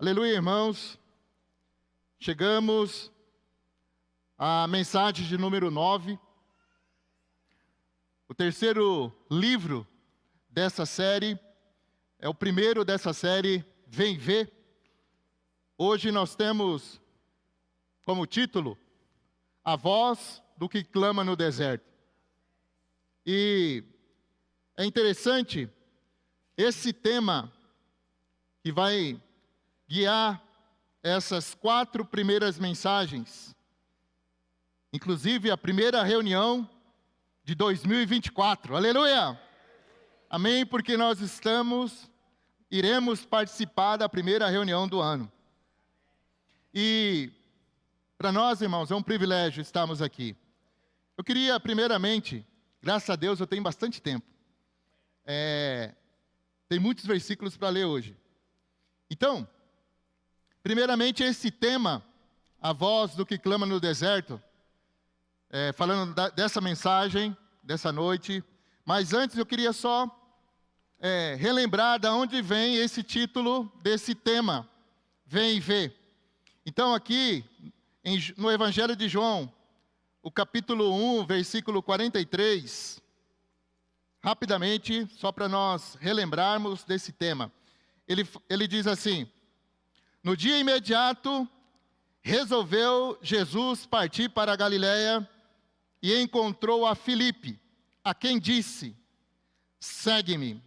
Aleluia, irmãos. Chegamos à mensagem de número 9. O terceiro livro dessa série, é o primeiro dessa série, Vem Ver. Hoje nós temos como título, A Voz do que Clama no Deserto. E é interessante esse tema que vai guiar essas 4 primeiras mensagens. Inclusive a primeira reunião de 2024. Aleluia! Amém, porque nós iremos participar da primeira reunião do ano. E para nós, irmãos, é um privilégio estarmos aqui. Eu queria, primeiramente, graças a Deus, eu tenho bastante tempo. Tem muitos versículos para ler hoje. Então, primeiramente, esse tema, a voz do que clama no deserto, falando dessa mensagem, dessa noite. Mas antes eu queria só relembrar de onde vem esse título desse tema, Vem Ver. Então aqui, no Evangelho de João, o capítulo 1, versículo 43, rapidamente, só para nós relembrarmos desse tema. Ele diz assim: no dia imediato, resolveu Jesus partir para a Galiléia e encontrou a Filipe, a quem disse: segue-me.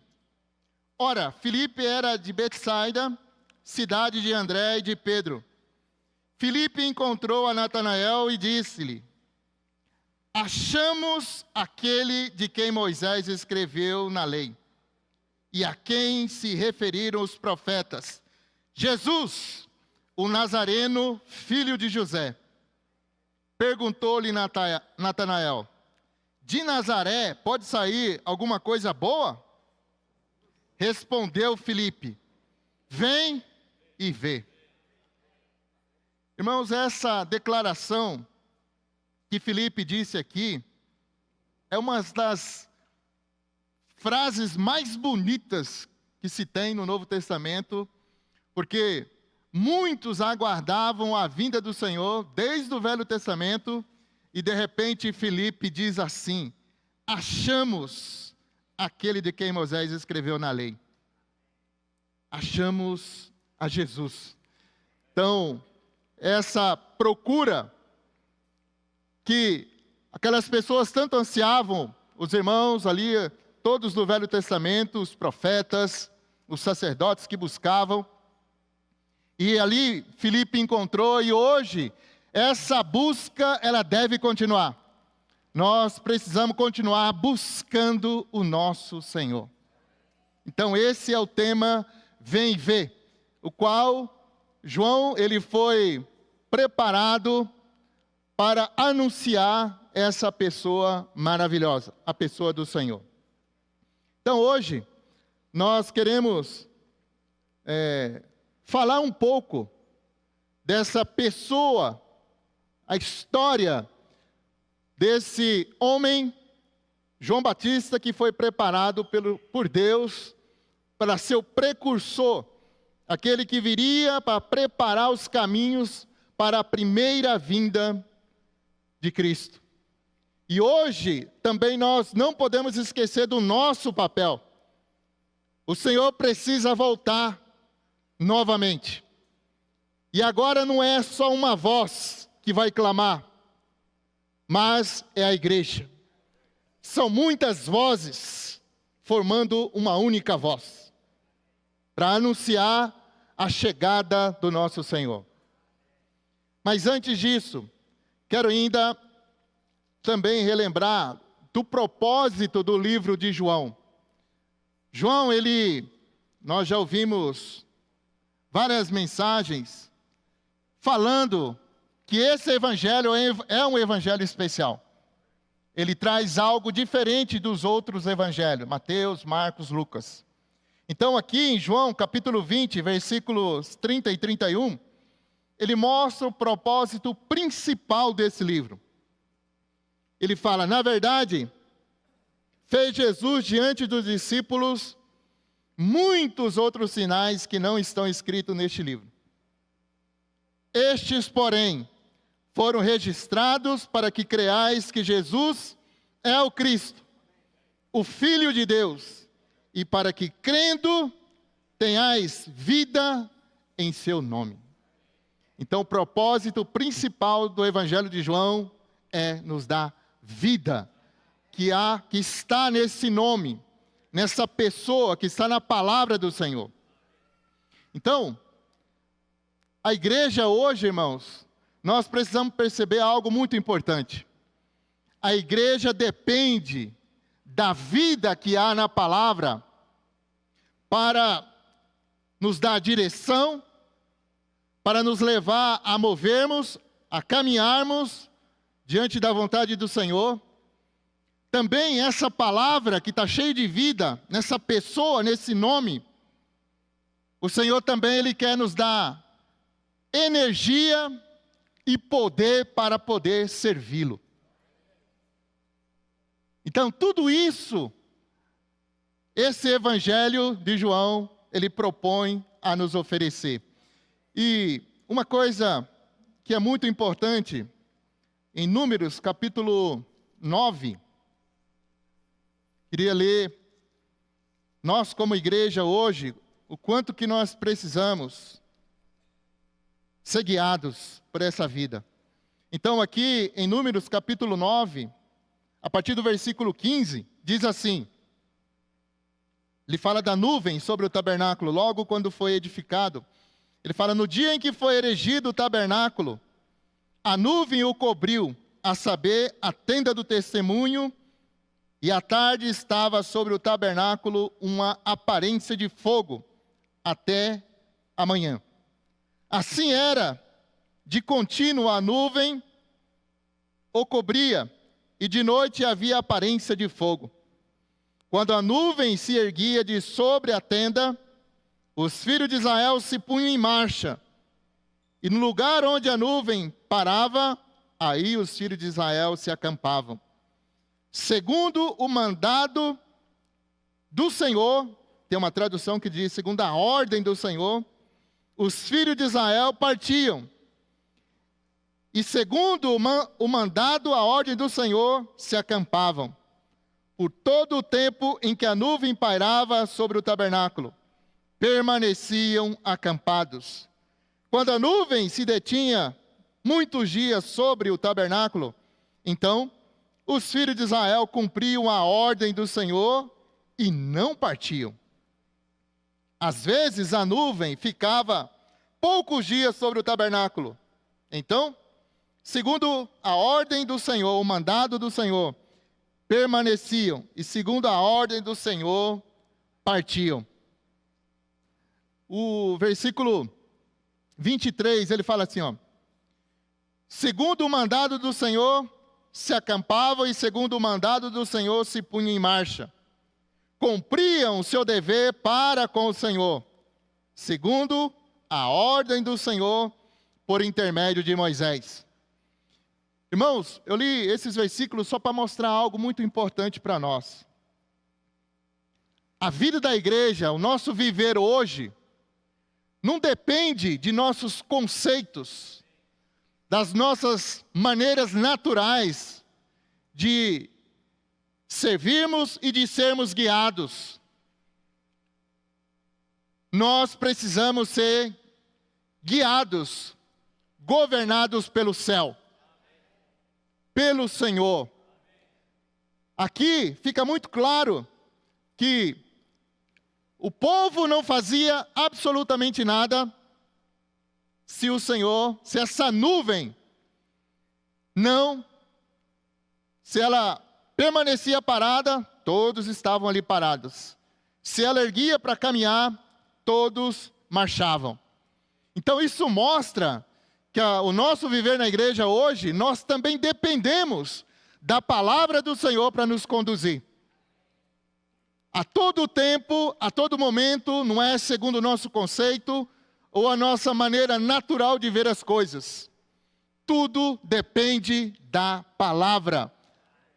Ora, Filipe era de Betsaida, cidade de André e de Pedro. Filipe encontrou a Natanael e disse-lhe: achamos aquele de quem Moisés escreveu na lei, e a quem se referiram os profetas, Jesus, o Nazareno, filho de José. Perguntou-lhe Natanael: de Nazaré pode sair alguma coisa boa? Respondeu Filipe: vem e vê. Irmãos, essa declaração que Filipe disse aqui é uma das frases mais bonitas que se tem no Novo Testamento, porque muitos aguardavam a vinda do Senhor desde o Velho Testamento, e de repente Filipe diz assim: achamos aquele de quem Moisés escreveu na lei. Achamos a Jesus. Então, essa procura que aquelas pessoas tanto ansiavam, os irmãos ali, todos do Velho Testamento, os profetas, os sacerdotes que buscavam, e ali Filipe encontrou, e hoje essa busca, ela deve continuar. Nós precisamos continuar buscando o nosso Senhor. Então esse é o tema Vem Ver, o qual João, ele foi preparado para anunciar essa pessoa maravilhosa, a pessoa do Senhor. Então hoje, nós queremos falar um pouco dessa pessoa, a história desse homem, João Batista, que foi preparado por Deus para ser o precursor, aquele que viria para preparar os caminhos para a primeira vinda de Cristo. E hoje também nós não podemos esquecer do nosso papel. O Senhor precisa voltar novamente. E agora não é só uma voz que vai clamar, mas é a igreja. São muitas vozes formando uma única voz para anunciar a chegada do nosso Senhor. Mas antes disso, quero ainda também relembrar do propósito do livro de João. João, nós já ouvimos várias mensagens falando que esse evangelho é um evangelho especial. Ele traz algo diferente dos outros evangelhos, Mateus, Marcos, Lucas. Então aqui em João, capítulo 20, versículos 30 e 31, ele mostra o propósito principal desse livro. Ele fala: na verdade, fez Jesus diante dos discípulos muitos outros sinais que não estão escritos neste livro. Estes, porém, foram registrados para que creais que Jesus é o Cristo, o Filho de Deus, e para que, crendo, tenhais vida em seu nome. Então, o propósito principal do Evangelho de João é nos dar vida, que está nesse nome, nessa pessoa, que está na palavra do Senhor. Então, a igreja hoje, irmãos, nós precisamos perceber algo muito importante. A igreja depende da vida que há na palavra para nos dar direção, para nos levar a movermos, a caminharmos diante da vontade do Senhor. Também essa palavra que está cheia de vida, nessa pessoa, nesse nome, o Senhor também Ele quer nos dar energia e poder para poder servi-lo. Então, tudo isso, esse Evangelho de João, ele propõe a nos oferecer. E uma coisa que é muito importante, em Números, capítulo 9, queria ler, nós como igreja hoje, o quanto que nós precisamos ser guiados por essa vida. Então aqui em Números capítulo 9, a partir do versículo 15, diz assim, ele fala da nuvem sobre o tabernáculo, logo quando foi edificado. Ele fala, no dia em que foi erigido o tabernáculo, a nuvem o cobriu, a saber, a tenda do testemunho, e à tarde estava sobre o tabernáculo uma aparência de fogo, até amanhã. Assim era, de contínuo a nuvem o cobria, e de noite havia aparência de fogo. Quando a nuvem se erguia de sobre a tenda, os filhos de Israel se punham em marcha, e no lugar onde a nuvem parava, aí os filhos de Israel se acampavam. Segundo o mandado do Senhor, tem uma tradução que diz, segundo a ordem do Senhor, os filhos de Israel partiam. E segundo o mandado, a ordem do Senhor, se acampavam. Por todo o tempo em que a nuvem pairava sobre o tabernáculo, permaneciam acampados. Quando a nuvem se detinha muitos dias sobre o tabernáculo, então os filhos de Israel cumpriam a ordem do Senhor e não partiam. Às vezes a nuvem ficava poucos dias sobre o tabernáculo. Então, segundo a ordem do Senhor, o mandado do Senhor, permaneciam, e segundo a ordem do Senhor, partiam. O versículo 23, ele fala assim, ó, segundo o mandado do Senhor, se acampavam, e segundo o mandado do Senhor, se punham em marcha. Cumpriam o seu dever para com o Senhor, segundo a ordem do Senhor, por intermédio de Moisés. Irmãos, eu li esses versículos só para mostrar algo muito importante para nós. A vida da igreja, o nosso viver hoje, não depende de nossos conceitos, das nossas maneiras naturais de servirmos e de sermos guiados. Nós precisamos ser guiados, governados pelo céu, pelo Senhor. Aqui fica muito claro que o povo não fazia absolutamente nada se o Senhor, se essa nuvem se ela permanecia parada, todos estavam ali parados. Se ela erguia para caminhar, todos marchavam. Então isso mostra que o nosso viver na igreja hoje, nós também dependemos da palavra do Senhor para nos conduzir. A todo tempo, a todo momento, não é segundo o nosso conceito ou a nossa maneira natural de ver as coisas. Tudo depende da palavra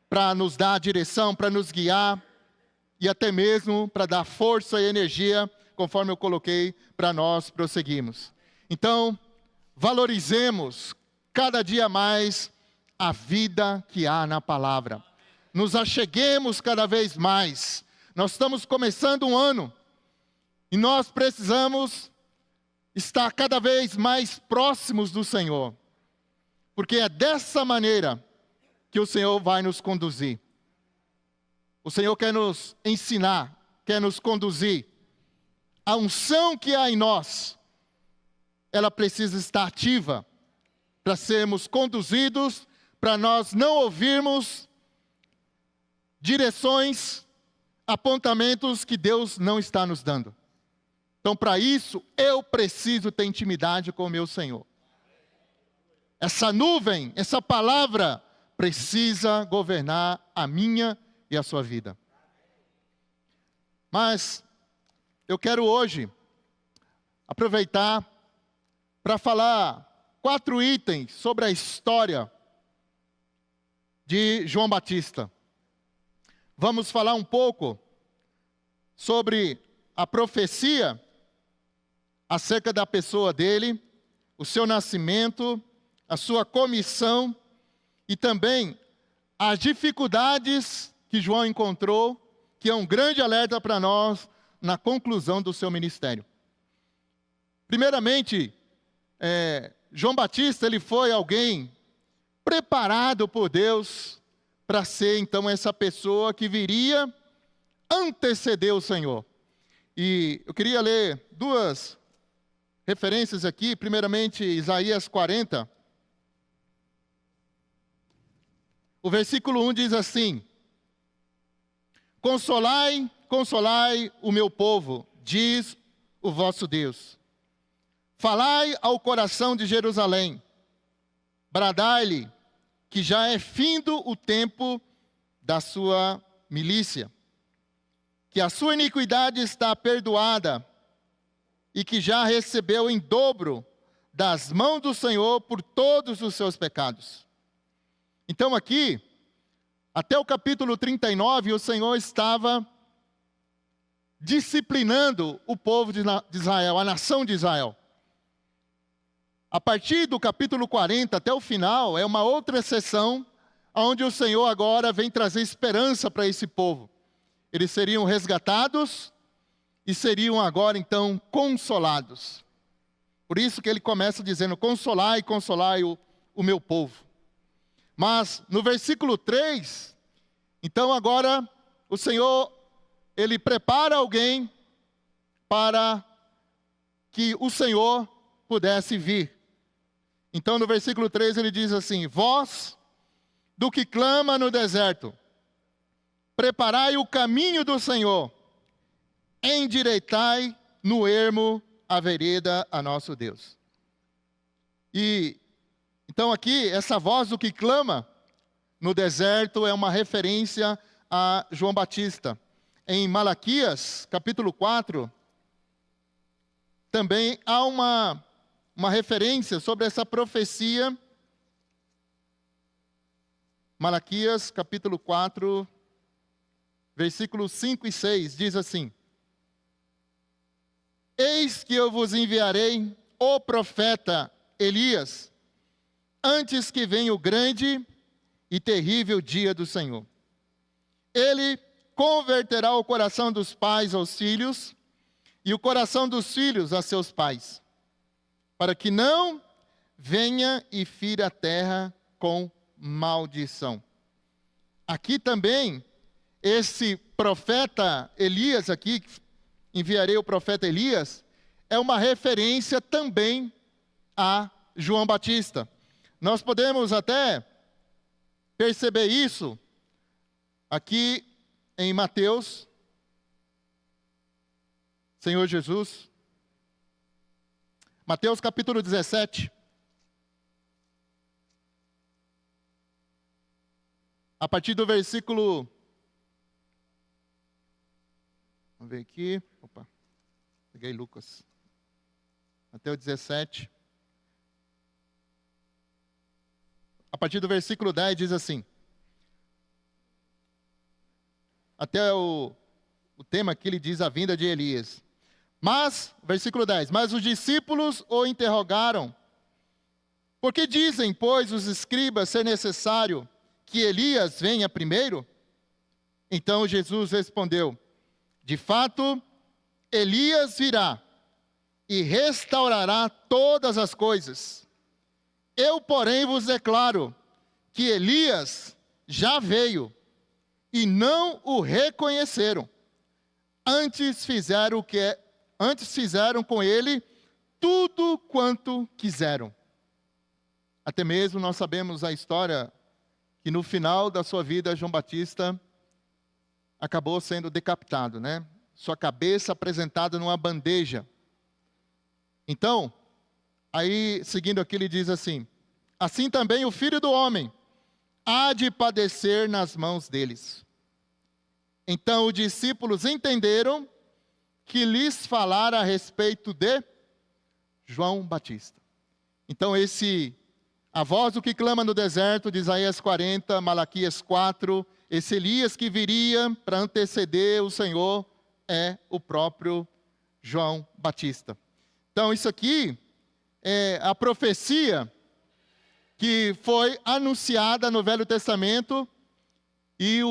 para nos dar a direção, para nos guiar e até mesmo para dar força e energia, conforme eu coloquei, para nós prosseguirmos. Então, valorizemos cada dia mais a vida que há na palavra. Nos acheguemos cada vez mais. Nós estamos começando um ano e nós precisamos estar cada vez mais próximos do Senhor, porque é dessa maneira que o Senhor vai nos conduzir. O Senhor quer nos ensinar, quer nos conduzir. A unção que há em nós, ela precisa estar ativa para sermos conduzidos, para nós não ouvirmos direções, apontamentos que Deus não está nos dando. Então, para isso, eu preciso ter intimidade com o meu Senhor. Essa nuvem, essa palavra, precisa governar a minha e a sua vida. Mas eu quero hoje aproveitar para falar 4 itens sobre a história de João Batista. Vamos falar um pouco sobre a profecia acerca da pessoa dele, o seu nascimento, a sua comissão e também as dificuldades que João encontrou, que é um grande alerta para nós na conclusão do seu ministério. Primeiramente, João Batista, ele foi alguém preparado por Deus para ser, então, essa pessoa que viria anteceder o Senhor. E eu queria ler 2 referências aqui. Primeiramente, Isaías 40. O versículo 1 diz assim: Consolai, consolai o meu povo, diz o vosso Deus. Falai ao coração de Jerusalém, bradai-lhe que já é findo o tempo da sua milícia, que a sua iniquidade está perdoada e que já recebeu em dobro das mãos do Senhor por todos os seus pecados. Então aqui, até o capítulo 39, o Senhor estava disciplinando o povo de Israel, a nação de Israel. A partir do capítulo 40 até o final, é uma outra sessão, onde o Senhor agora vem trazer esperança para esse povo. Eles seriam resgatados e seriam agora, então, consolados. Por isso que ele começa dizendo: consolai, consolai o meu povo. Mas, no versículo 3, então agora, o Senhor, ele prepara alguém para que o Senhor pudesse vir. Então, no versículo 3, ele diz assim: Vós, do que clama no deserto, preparai o caminho do Senhor, endireitai no ermo a vereda a nosso Deus. E, então aqui, essa voz do que clama no deserto é uma referência a João Batista. Em Malaquias, capítulo 4, também há uma referência sobre essa profecia. Malaquias, capítulo 4, versículos 5 e 6, diz assim: Eis que eu vos enviarei o profeta Elias, antes que venha o grande e terrível dia do Senhor. Ele converterá o coração dos pais aos filhos, e o coração dos filhos a seus pais, para que não venha e fira a terra com maldição. Aqui também, esse profeta Elias aqui, enviarei o profeta Elias, é uma referência também a João Batista. Nós podemos até perceber isso aqui em Mateus, Senhor Jesus. Mateus capítulo 17. A partir do versículo... Vamos ver aqui. Opa, peguei Lucas. Até o 17. A partir do versículo 10 diz assim. Até o tema aqui ele diz a vinda de Elias. Mas, versículo 10, mas os discípulos o interrogaram Porque dizem, pois, os escribas ser necessário que Elias venha primeiro? Então Jesus respondeu: de fato, Elias virá e restaurará todas as coisas. Eu, porém, vos declaro que Elias já veio e não o reconheceram. Antes fizeram com ele tudo quanto quiseram. Até mesmo nós sabemos a história que no final da sua vida, João Batista acabou sendo decapitado, né? Sua cabeça apresentada numa bandeja. Então, aí, seguindo aqui, ele diz assim: assim também o Filho do Homem há de padecer nas mãos deles. Então os discípulos entenderam que lhes falara a respeito de João Batista. Então a voz do que clama no deserto, de Isaías 40, Malaquias 4, esse Elias que viria para anteceder o Senhor é o próprio João Batista. Então isso aqui é a profecia que foi anunciada no Velho Testamento, e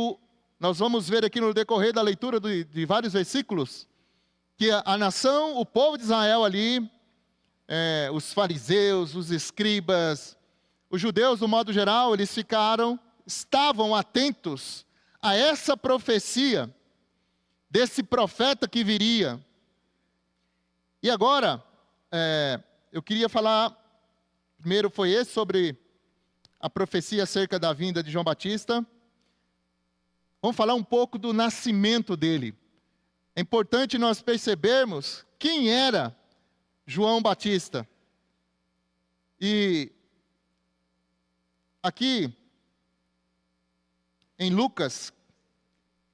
nós vamos ver aqui no decorrer da leitura de vários versículos, que a nação, o povo de Israel ali, os fariseus, os escribas, os judeus, do modo geral, eles estavam atentos a essa profecia desse profeta que viria. E agora, eu queria falar, primeiro foi esse, sobre a profecia acerca da vinda de João Batista. Vamos falar um pouco do nascimento dele. É importante nós percebermos quem era João Batista. E aqui, em Lucas,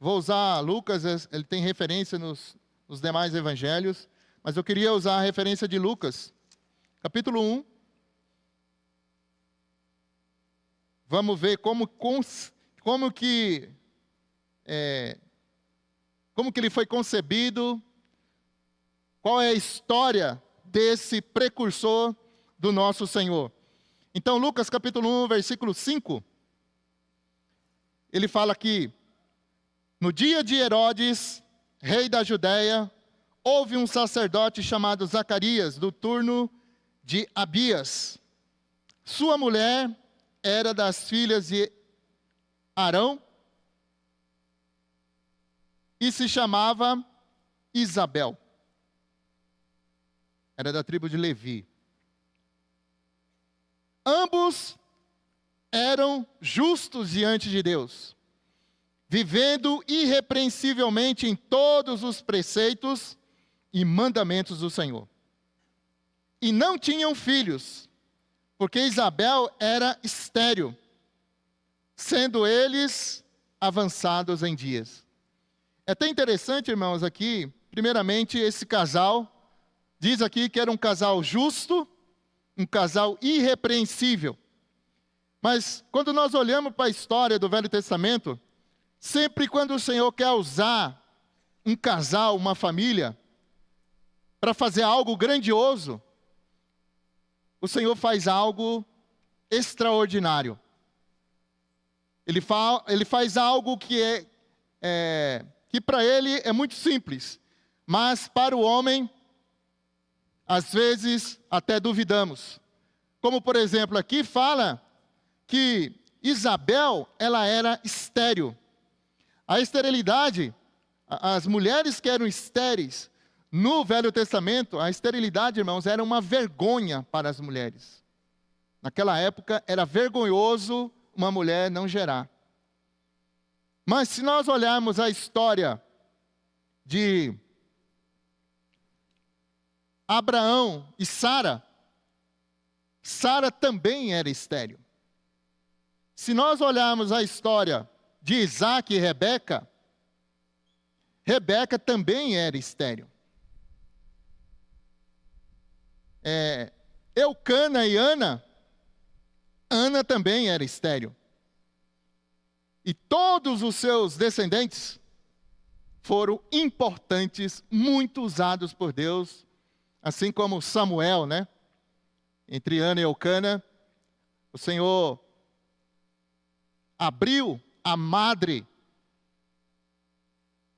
vou usar Lucas, ele tem referência nos demais evangelhos, mas eu queria usar a referência de Lucas, capítulo 1. Vamos ver como que ele foi concebido, qual é a história desse precursor do nosso Senhor. Então, Lucas capítulo 1, versículo 5, ele fala aqui: no dia de Herodes, rei da Judéia, houve um sacerdote chamado Zacarias, do turno de Abias. Sua mulher era das filhas de Arão e se chamava Isabel. Era da tribo de Levi. Ambos eram justos diante de Deus, vivendo irrepreensivelmente em todos os preceitos e mandamentos do Senhor. E não tinham filhos, porque Isabel era estéril, sendo eles avançados em dias. É até interessante, irmãos, aqui, primeiramente, esse casal, diz aqui que era um casal justo, um casal irrepreensível. Mas, quando nós olhamos para a história do Velho Testamento, sempre quando o Senhor quer usar um casal, uma família, para fazer algo grandioso, o Senhor faz algo extraordinário. Ele faz algo que que para ele é muito simples, mas para o homem, às vezes até duvidamos. Como, por exemplo, aqui fala que Isabel, ela era estéril. A esterilidade, as mulheres que eram estéreis, no Velho Testamento, a esterilidade, irmãos, era uma vergonha para as mulheres. Naquela época, era vergonhoso uma mulher não gerar. Mas se nós olharmos a história de Abraão e Sara, Sara também era estéril. Se nós olharmos a história de Isaac e Rebeca, Rebeca também era estéril. Eucana e Ana também era estéril. E todos os seus descendentes foram importantes, muito usados por Deus, assim como Samuel, né? Entre Ana e Eucana, O Senhor abriu a madre,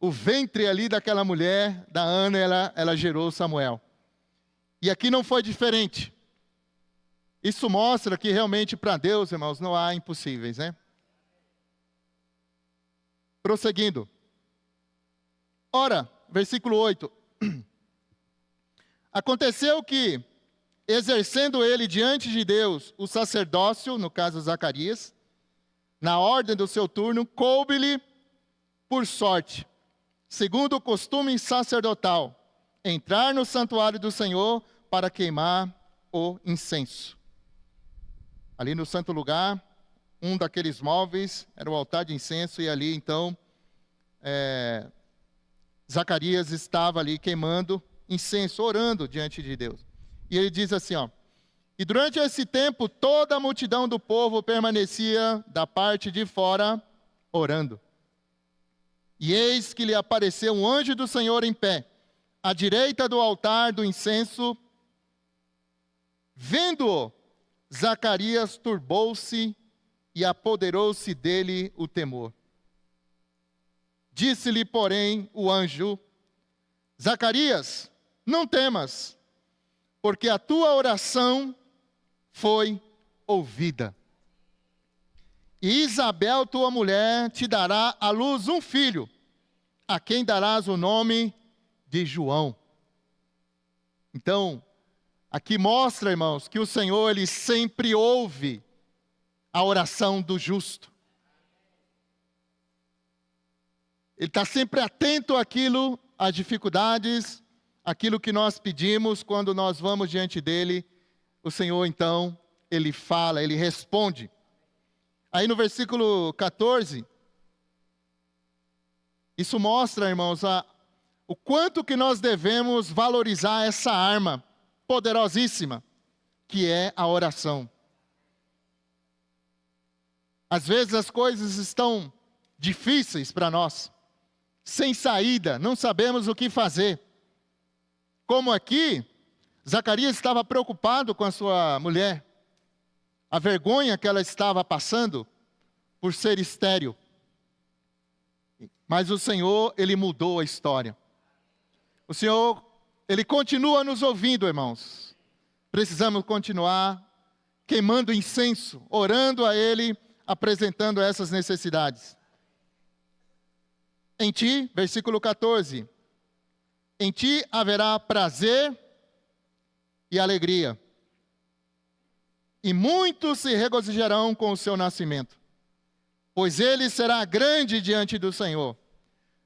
o ventre ali daquela mulher, da Ana, ela gerou Samuel. E aqui não foi diferente. Isso mostra que realmente para Deus, irmãos, não há impossíveis, né? Prosseguindo. Ora, versículo 8. Aconteceu que, exercendo ele diante de Deus o sacerdócio, no caso Zacarias, na ordem do seu turno, coube-lhe por sorte, segundo o costume sacerdotal, entrar no santuário do Senhor para queimar o incenso. Ali no santo lugar, um daqueles móveis era o altar de incenso, e ali então Zacarias estava ali queimando incenso, orando diante de Deus. E ele diz assim, ó: e durante esse tempo toda a multidão do povo permanecia da parte de fora orando. E eis que lhe apareceu um anjo do Senhor em pé, à direita do altar do incenso. Vendo-o, Zacarias turbou-se e apoderou-se dele o temor. Disse-lhe, porém, o anjo: Zacarias, não temas, porque a tua oração foi ouvida. E Isabel, tua mulher, te dará à luz um filho, a quem darás o nome de João. Então, aqui mostra, irmãos, que o Senhor, Ele sempre ouve a oração do justo. Ele está sempre atento àquilo, às dificuldades, aquilo que nós pedimos quando nós vamos diante dEle. O Senhor, então, Ele fala, Ele responde. Aí no versículo 14, isso mostra, irmãos, o quanto que nós devemos valorizar essa arma poderosíssima, que é a oração. Às vezes as coisas estão difíceis para nós, sem saída, não sabemos o que fazer. Como aqui, Zacarias estava preocupado com a sua mulher, a vergonha que ela estava passando por ser estéril. Mas o Senhor, Ele mudou a história. O Senhor, Ele continua nos ouvindo, irmãos. Precisamos continuar queimando incenso, orando a Ele, apresentando essas necessidades. Em ti, versículo 14, em ti haverá prazer e alegria, e muitos se regozijarão com o seu nascimento, pois ele será grande diante do Senhor.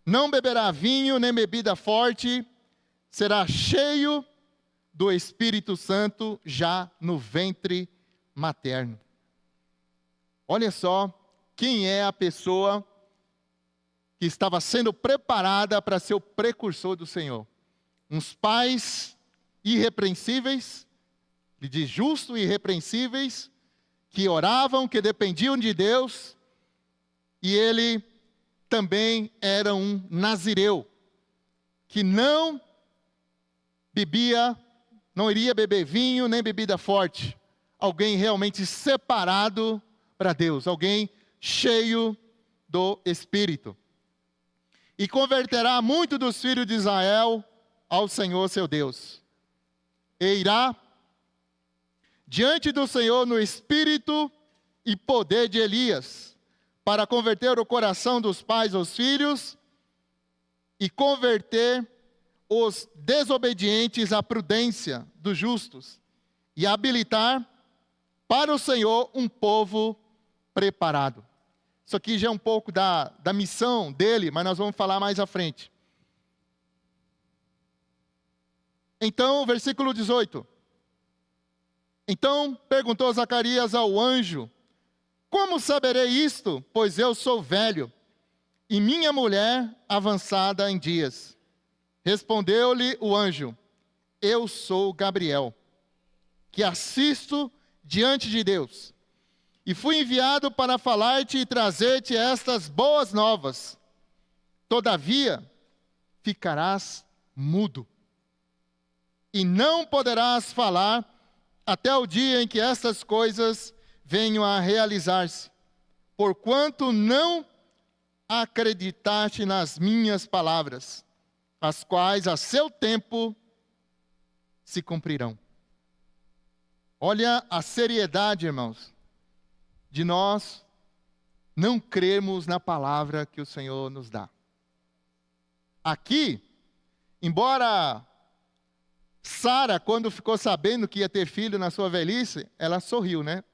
Não beberá vinho nem bebida forte, será cheio do Espírito Santo já no ventre materno. Olha só quem é a pessoa que estava sendo preparada para ser o precursor do Senhor. Uns pais irrepreensíveis, ele diz justo e irrepreensíveis, que oravam, que dependiam de Deus, e ele também era um nazireu, que não iria beber vinho nem bebida forte. Alguém realmente separado para Deus, alguém cheio do Espírito. E converterá muito dos filhos de Israel ao Senhor seu Deus. E irá diante do Senhor no espírito e poder de Elias, para converter o coração dos pais aos filhos e converter os desobedientes à prudência dos justos e habilitar para o Senhor um povo preparado. Isso aqui já é um pouco da missão dele, mas nós vamos falar mais à frente. Então, versículo 18. Então perguntou Zacarias ao anjo: como saberei isto? Pois eu sou velho, e minha mulher avançada em dias. Respondeu-lhe o anjo: eu sou Gabriel, que assisto diante de Deus, e fui enviado para falar-te e trazer-te estas boas novas. Todavia, ficarás mudo, e não poderás falar até o dia em que estas coisas venham a realizar-se, porquanto não acreditaste nas minhas palavras, as quais a seu tempo se cumprirão. Olha a seriedade, irmãos, de nós não crermos na palavra que o Senhor nos dá. Aqui, embora Sara, quando ficou sabendo que ia ter filho na sua velhice, ela sorriu, né?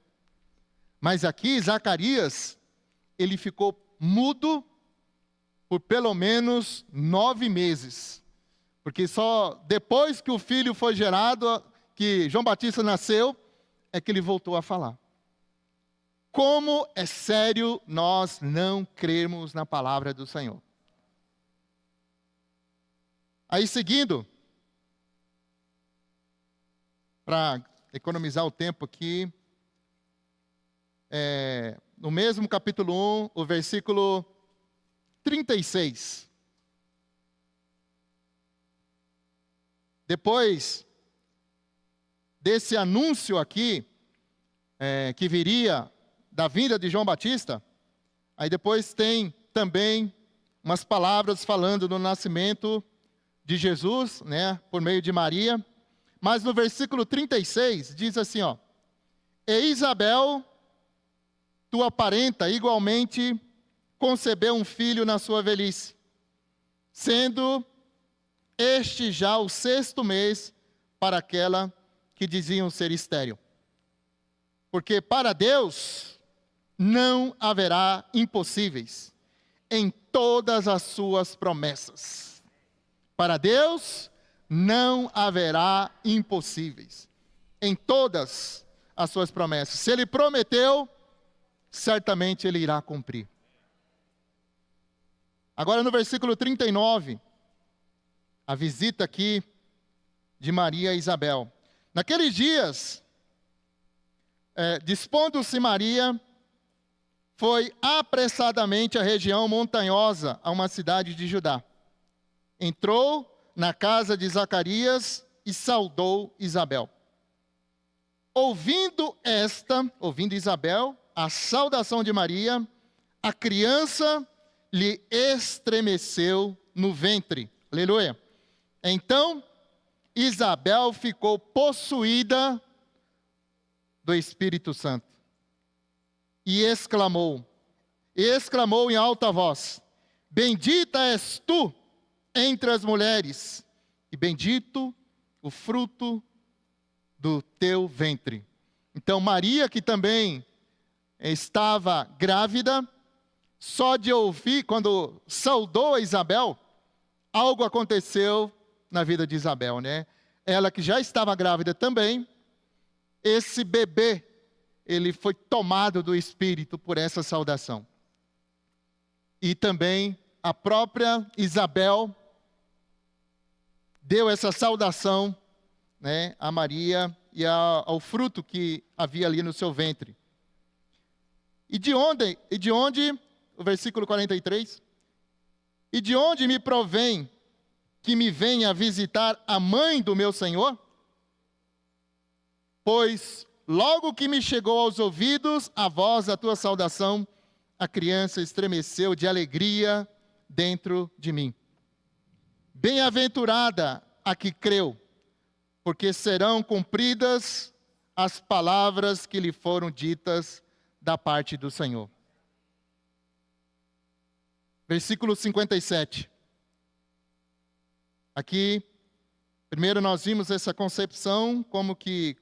Mas aqui, Zacarias, ele ficou mudo por pelo menos 9 meses. Porque só depois que o filho foi gerado, que João Batista nasceu, é que ele voltou a falar. Como é sério nós não crermos na palavra do Senhor. Aí, seguindo, para economizar o tempo aqui, no mesmo capítulo 1, o versículo 36. Depois desse anúncio aqui, que viria da vinda de João Batista, aí depois tem também umas palavras falando do nascimento de Jesus, né, por meio de Maria. Mas no versículo 36 diz assim, ó: E Isabel, tua parenta, igualmente concebeu um filho na sua velhice, sendo este já o 6º mês para aquela que diziam ser estéril. Porque para Deus não haverá impossíveis em todas as suas promessas. Para Deus não haverá impossíveis em todas as suas promessas. Se Ele prometeu, certamente Ele irá cumprir. Agora no versículo 39, a visita aqui de Maria e Isabel. Naqueles dias, dispondo-se Maria, foi apressadamente à região montanhosa, a uma cidade de Judá. Entrou na casa de Zacarias e saudou Isabel. Ouvindo Isabel a saudação de Maria, a criança lhe estremeceu no ventre. Aleluia. Então, Isabel ficou possuída do Espírito Santo e exclamou em alta voz: Bendita és tu entre as mulheres, e bendito o fruto do teu ventre. Então Maria, que também estava grávida, só de ouvir, quando saudou a Isabel, algo aconteceu na vida de Isabel, né? Ela que já estava grávida também, esse bebê, ele foi tomado do Espírito por essa saudação. E também a própria Isabel deu essa saudação, né, a Maria e ao fruto que havia ali no seu ventre. E de onde, o versículo 43, e de onde me provém que me venha visitar a mãe do meu Senhor? Pois logo que me chegou aos ouvidos a voz da tua saudação, a criança estremeceu de alegria dentro de mim. Bem-aventurada a que creu, porque serão cumpridas as palavras que lhe foram ditas da parte do Senhor. Versículo 57. Aqui, primeiro nós vimos essa concepção, como que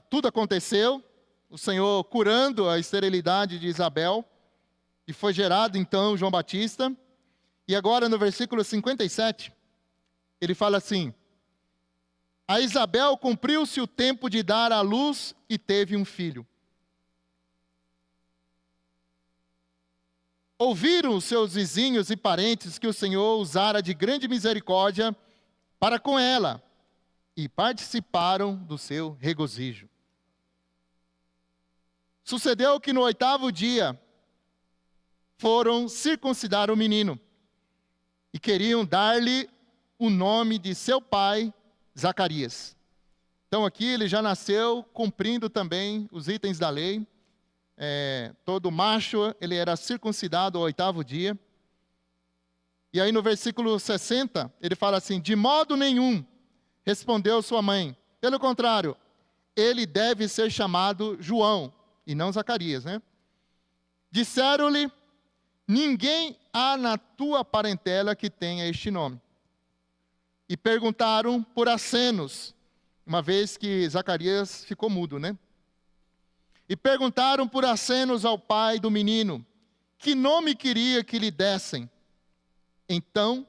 tudo aconteceu, o Senhor curando a esterilidade de Isabel, e foi gerado então João Batista. E agora no versículo 57, ele fala assim: A Isabel cumpriu-se o tempo de dar à luz e teve um filho. Ouviram os seus vizinhos e parentes que o Senhor usara de grande misericórdia para com ela, e participaram do seu regozijo. Sucedeu que no 8º dia foram circuncidar o menino e queriam dar-lhe o nome de seu pai, Zacarias. Então aqui ele já nasceu cumprindo também os itens da lei. Todo macho, ele era circuncidado ao 8º dia. E aí no versículo 60, ele fala assim: de modo nenhum, respondeu sua mãe. Pelo contrário, ele deve ser chamado João, e não Zacarias, né? Disseram-lhe: ninguém há na tua parentela que tenha este nome. E perguntaram por acenos, uma vez que Zacarias ficou mudo, né? E perguntaram por acenos ao pai do menino, que nome queria que lhe dessem. Então,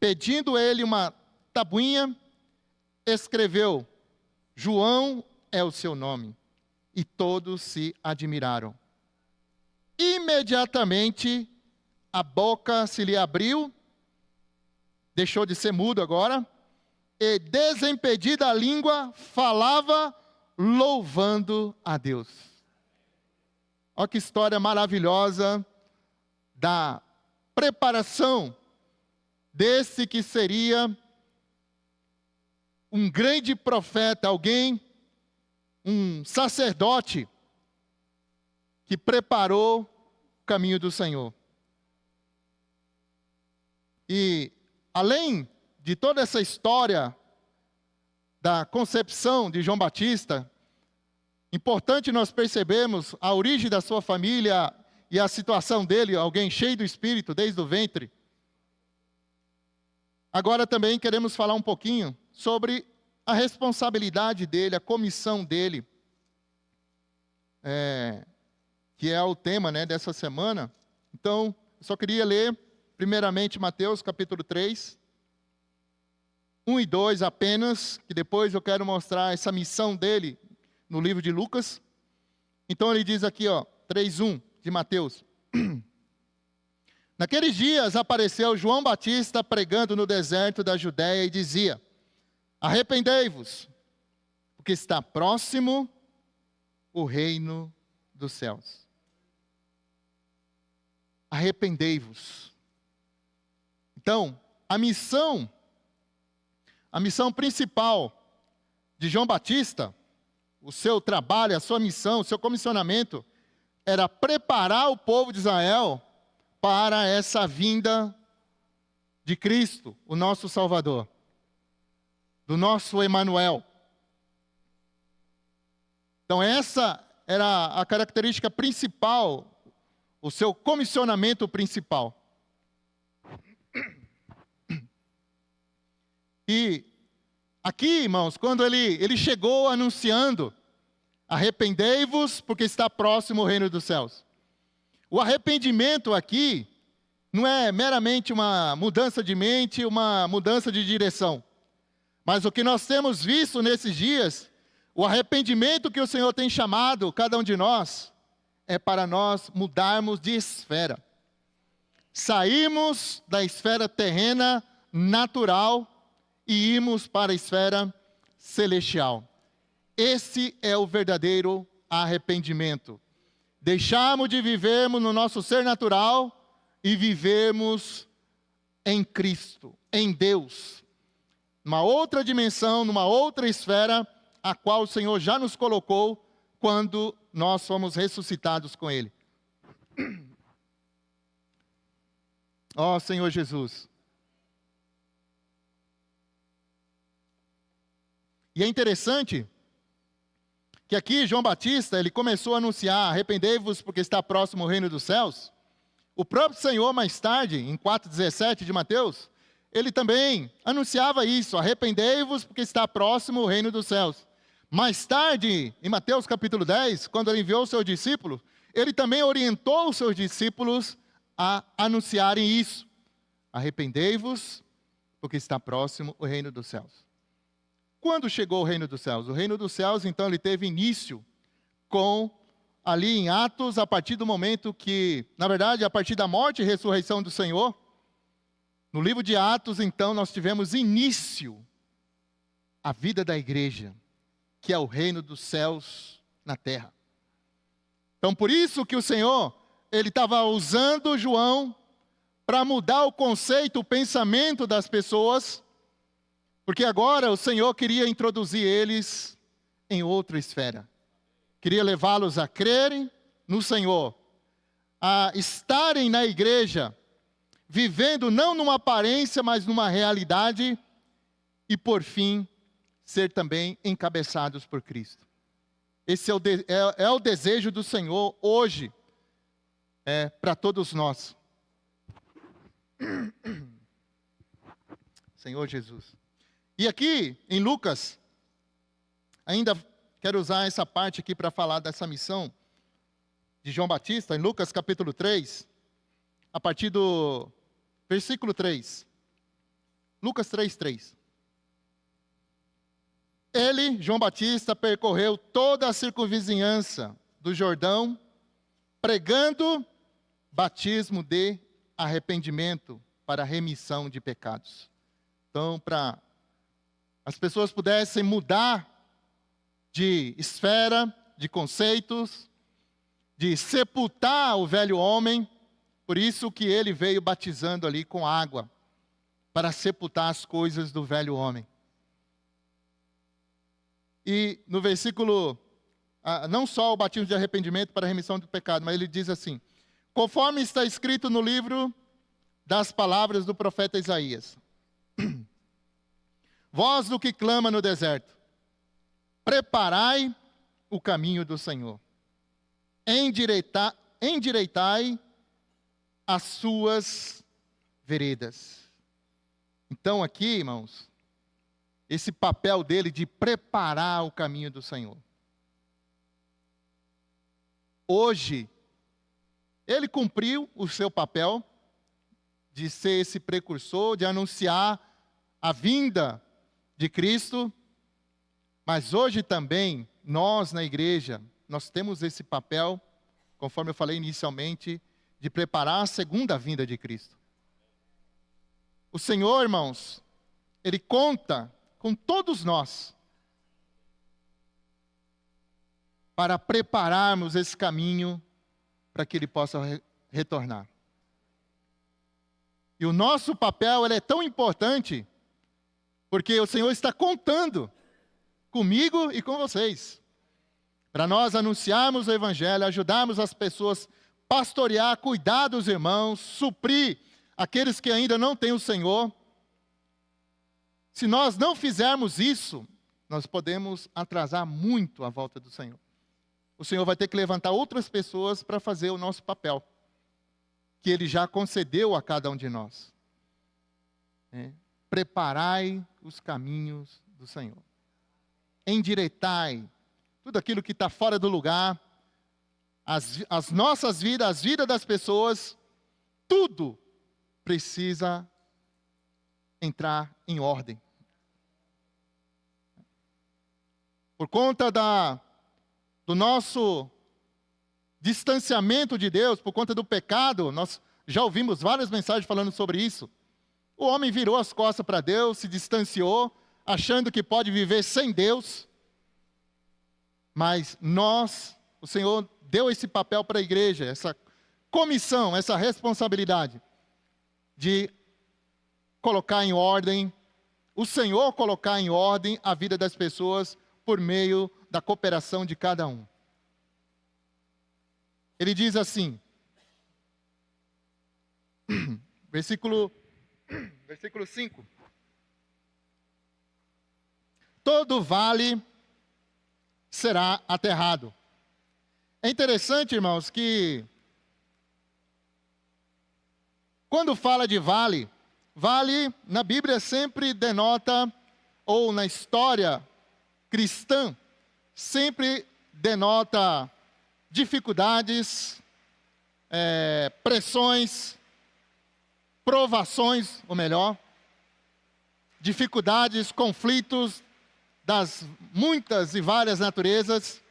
pedindo ele uma tabuinha, escreveu: João é o seu nome. E todos se admiraram. Imediatamente, a boca se lhe abriu, deixou de ser mudo agora, e desimpedida a língua, falava louvando a Deus. Olha que história maravilhosa da preparação desse que seria um grande profeta, alguém, um sacerdote, que preparou o caminho do Senhor. E, além de toda essa história da concepção de João Batista, importante nós percebermos a origem da sua família e a situação dele, alguém cheio do Espírito desde o ventre. Agora também queremos falar um pouquinho sobre a responsabilidade dele, a comissão dele, que é o tema, né, dessa semana. Então, eu só queria ler, primeiramente, Mateus capítulo 3, 1 e 2 apenas, que depois eu quero mostrar essa missão dele no livro de Lucas. Então ele diz aqui, 3:1 de Mateus. Naqueles dias apareceu João Batista pregando no deserto da Judéia e dizia: arrependei-vos, porque está próximo o reino dos céus. Arrependei-vos. Então, a missão principal de João Batista, o seu trabalho, a sua missão, o seu comissionamento, era preparar o povo de Israel para essa vinda de Cristo, o nosso Salvador, do nosso Emanuel. Então essa era a característica principal, o seu comissionamento principal. E aqui, irmãos, quando ele chegou anunciando: arrependei-vos, porque está próximo o reino dos céus. O arrependimento aqui não é meramente uma mudança de mente, uma mudança de direção. Mas o que nós temos visto nesses dias, o arrependimento que o Senhor tem chamado cada um de nós, é para nós mudarmos de esfera. Sairmos da esfera terrena, natural, e irmos para a esfera celestial. Esse é o verdadeiro arrependimento. Deixarmos de vivermos no nosso ser natural e vivermos em Cristo, em Deus. Numa outra dimensão, numa outra esfera, a qual o Senhor já nos colocou quando nós fomos ressuscitados com Ele. Ó Senhor Jesus. E é interessante que aqui João Batista, ele começou a anunciar: arrependei-vos porque está próximo o reino dos céus. O próprio Senhor, mais tarde, em 4:17 de Mateus, ele também anunciava isso: arrependei-vos porque está próximo o reino dos céus. Mais tarde, em Mateus capítulo 10, quando ele enviou os seus discípulos, ele também orientou os seus discípulos a anunciarem isso: arrependei-vos porque está próximo o reino dos céus. Quando chegou o reino dos céus? O reino dos céus, então, ele teve início ali em Atos, a partir do momento que, na verdade, a partir da morte e ressurreição do Senhor. No livro de Atos, então, nós tivemos início a vida da igreja, que é o reino dos céus na terra. Então, por isso que o Senhor, ele estava usando João para mudar o conceito, o pensamento das pessoas, Porque agora o Senhor queria introduzir eles em outra esfera. Queria levá-los a crerem no Senhor, a estarem na igreja, vivendo não numa aparência, mas numa realidade, e por fim, ser também encabeçados por Cristo. Esse é o desejo do Senhor hoje, para todos nós. Senhor Jesus. E aqui, em Lucas, ainda quero usar essa parte aqui para falar dessa missão de João Batista, em Lucas capítulo 3, a partir do versículo 3. Lucas 3:3. Ele, João Batista, percorreu toda a circunvizinhança do Jordão, pregando batismo de arrependimento para remissão de pecados. Então, para as pessoas pudessem mudar de esfera, de conceitos, de sepultar o velho homem, por isso que ele veio batizando ali com água, para sepultar as coisas do velho homem. E no versículo, não só o batismo de arrependimento para a remissão do pecado, mas ele diz assim: conforme está escrito no livro das palavras do profeta Isaías. Voz do que clama no deserto, preparai o caminho do Senhor, endireitai as suas veredas. Então aqui, irmãos, esse papel dele de preparar o caminho do Senhor. Hoje, ele cumpriu o seu papel de ser esse precursor, de anunciar a vinda de Cristo, mas hoje também, nós na igreja, nós temos esse papel, conforme eu falei inicialmente, de preparar a segunda vinda de Cristo. O Senhor, irmãos, Ele conta com todos nós para prepararmos esse caminho para que Ele possa retornar. E o nosso papel ele é tão importante, porque o Senhor está contando comigo e com vocês, para nós anunciarmos o Evangelho, ajudarmos as pessoas, pastorear, cuidar dos irmãos, suprir aqueles que ainda não têm o Senhor. Se nós não fizermos isso, nós podemos atrasar muito a volta do Senhor. O Senhor vai ter que levantar outras pessoas para fazer o nosso papel, que Ele já concedeu a cada um de nós. Preparai os caminhos do Senhor. Endireitai tudo aquilo que está fora do lugar, as nossas vidas, as vidas das pessoas, tudo precisa entrar em ordem. Por conta do nosso distanciamento de Deus, por conta do pecado, nós já ouvimos várias mensagens falando sobre isso. O homem virou as costas para Deus, se distanciou, achando que pode viver sem Deus. Mas o Senhor deu esse papel para a igreja, essa comissão, essa responsabilidade de colocar em ordem, o Senhor colocar em ordem a vida das pessoas por meio da cooperação de cada um. Ele diz assim, versículo 5. Todo vale será aterrado. É interessante, irmãos, que quando fala de vale, vale na Bíblia sempre denota, ou na história cristã, sempre denota dificuldades, pressões, provações, ou melhor, dificuldades, conflitos das muitas e várias naturezas.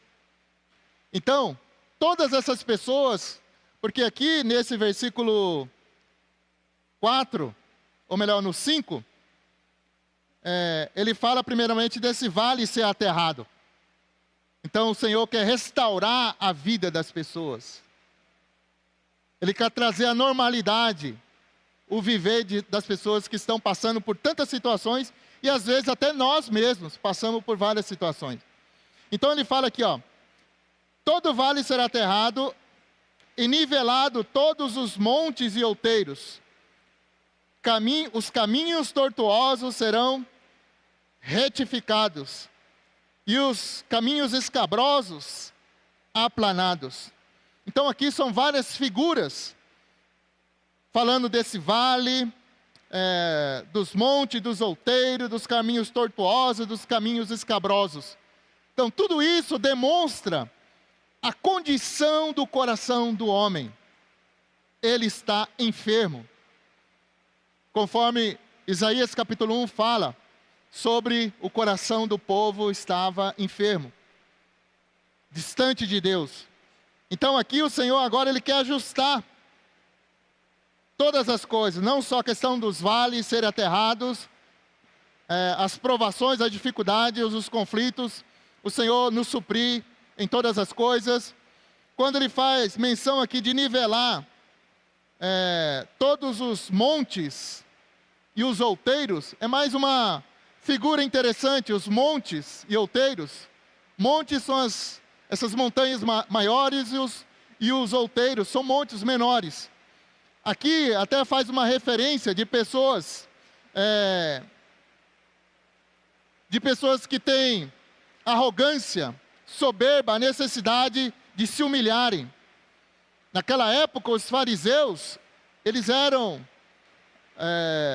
Então, todas essas pessoas, porque aqui nesse versículo 4, ou melhor, no 5, ele fala primeiramente desse vale ser aterrado. Então o Senhor quer restaurar a vida das pessoas. Ele quer trazer a normalidade, o viver das pessoas que estão passando por tantas situações E às vezes até nós mesmos passamos por várias situações. Então ele fala aqui, ó: todo vale será aterrado e nivelado todos os montes e outeiros. Os caminhos tortuosos serão retificados e os caminhos escabrosos aplanados. Então aqui são várias figuras falando desse vale, dos montes, dos outeiros, dos caminhos tortuosos, dos caminhos escabrosos. Então tudo isso demonstra a condição do coração do homem. Ele está enfermo. Conforme Isaías capítulo 1 fala sobre o coração do povo estava enfermo, distante de Deus. Então aqui o Senhor agora ele quer ajustar todas as coisas, não só a questão dos vales serem aterrados, as provações, as dificuldades, os conflitos, o Senhor nos suprir em todas as coisas. Quando ele faz menção aqui de nivelar todos os montes e os outeiros, é mais uma figura interessante. Os montes e outeiros, montes são essas montanhas maiores e os outeiros são montes menores. Aqui até faz uma referência de pessoas que têm arrogância, soberba, a necessidade de se humilharem. Naquela época, os fariseus, eles eram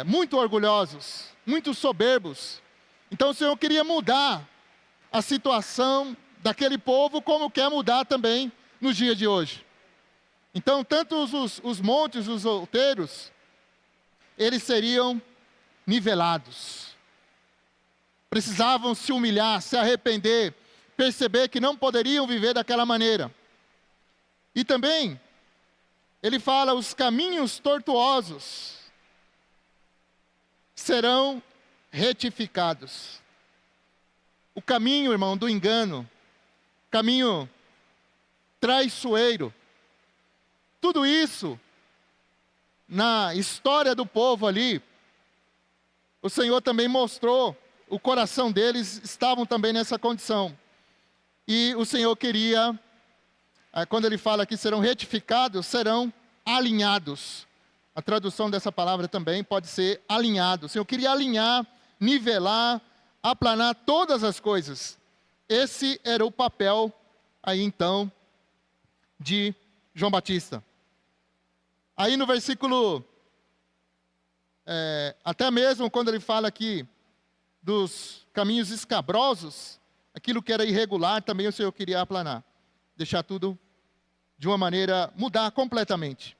muito orgulhosos, muito soberbos. Então o Senhor queria mudar a situação daquele povo, como quer mudar também nos dias de hoje. Então, tanto os montes, os outeiros, eles seriam nivelados. Precisavam se humilhar, se arrepender, perceber que não poderiam viver daquela maneira. E também, ele fala, os caminhos tortuosos serão retificados. O caminho, irmão, do engano, caminho traiçoeiro, tudo isso, na história do povo ali, o Senhor também mostrou, o coração deles estavam também nessa condição. E o Senhor queria, quando ele fala que serão retificados, serão alinhados. A tradução dessa palavra também pode ser alinhado. O Senhor queria alinhar, nivelar, aplanar todas as coisas. Esse era o papel, aí então, de João Batista. Aí no versículo, até mesmo quando ele fala aqui dos caminhos escabrosos, aquilo que era irregular, também o Senhor queria aplanar. Deixar tudo de uma maneira, mudar completamente.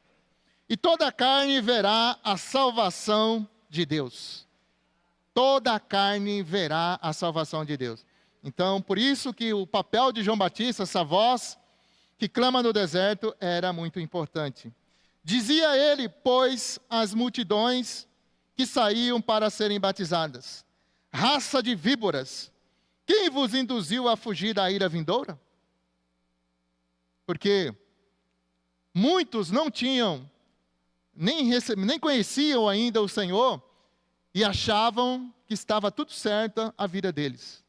E toda a carne verá a salvação de Deus. Toda a carne verá a salvação de Deus. Então, por isso que o papel de João Batista, essa voz que clama no deserto, era muito importante. Dizia ele, pois, às multidões que saíam para serem batizadas: raça de víboras, quem vos induziu a fugir da ira vindoura? Porque muitos não tinham, nem conheciam ainda o Senhor e achavam que estava tudo certo a vida deles.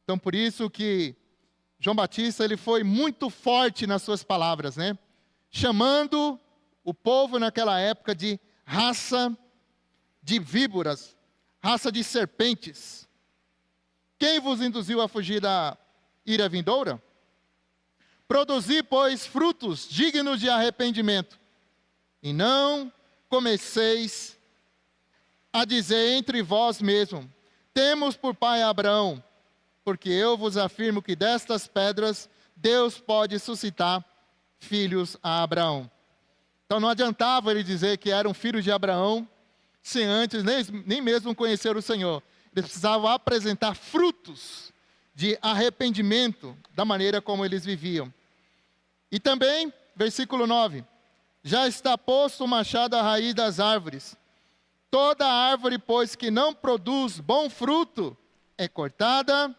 Então, por isso que João Batista ele foi muito forte nas suas palavras, né? Chamando o povo naquela época de raça de víboras, raça de serpentes. Quem vos induziu a fugir da ira vindoura? Produzi, pois, frutos dignos de arrependimento, e não comeceis a dizer entre vós mesmos: temos por pai Abraão, porque eu vos afirmo que destas pedras Deus pode suscitar filhos a Abraão. Então não adiantava ele dizer que eram filhos de Abraão, sem antes nem mesmo conhecer o Senhor. Eles precisavam apresentar frutos de arrependimento da maneira como eles viviam. E também, versículo 9: já está posto o machado à raiz das árvores. Toda árvore, pois, que não produz bom fruto, é cortada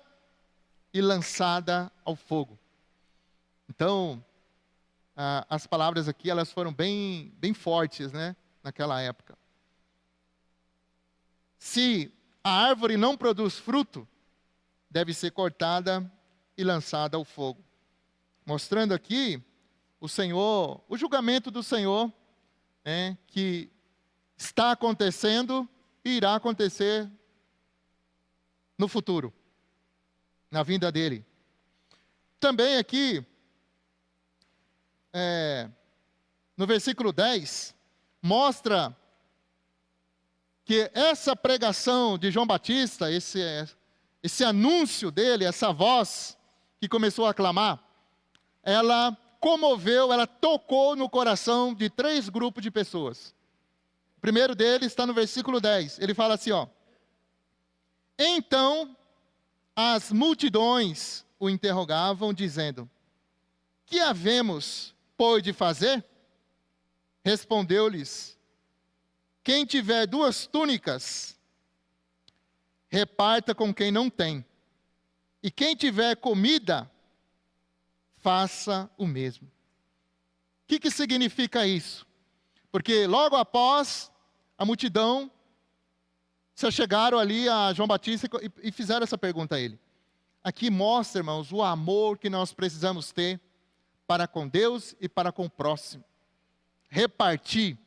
e lançada ao fogo. Então, as palavras aqui, elas foram bem fortes, né, naquela época. Se a árvore não produz fruto, deve ser cortada e lançada ao fogo. Mostrando aqui o Senhor, o julgamento do Senhor, né, que está acontecendo e irá acontecer no futuro, na vinda dele. Também aqui, no versículo 10, mostra que essa pregação de João Batista, esse anúncio dele, essa voz que começou a clamar, ela comoveu, ela tocou no coração de 3 grupos de pessoas. O primeiro deles está no versículo 10. Ele fala assim, ó: então as multidões o interrogavam, dizendo: que havemos, pois, de fazer? Respondeu-lhes: quem tiver 2 túnicas, reparta com quem não tem. E quem tiver comida, faça o mesmo. O que significa isso? Porque logo após a multidão, se chegaram ali a João Batista e fizeram essa pergunta a ele. Aqui mostra, irmãos, o amor que nós precisamos ter para com Deus e para com o próximo. Repartir.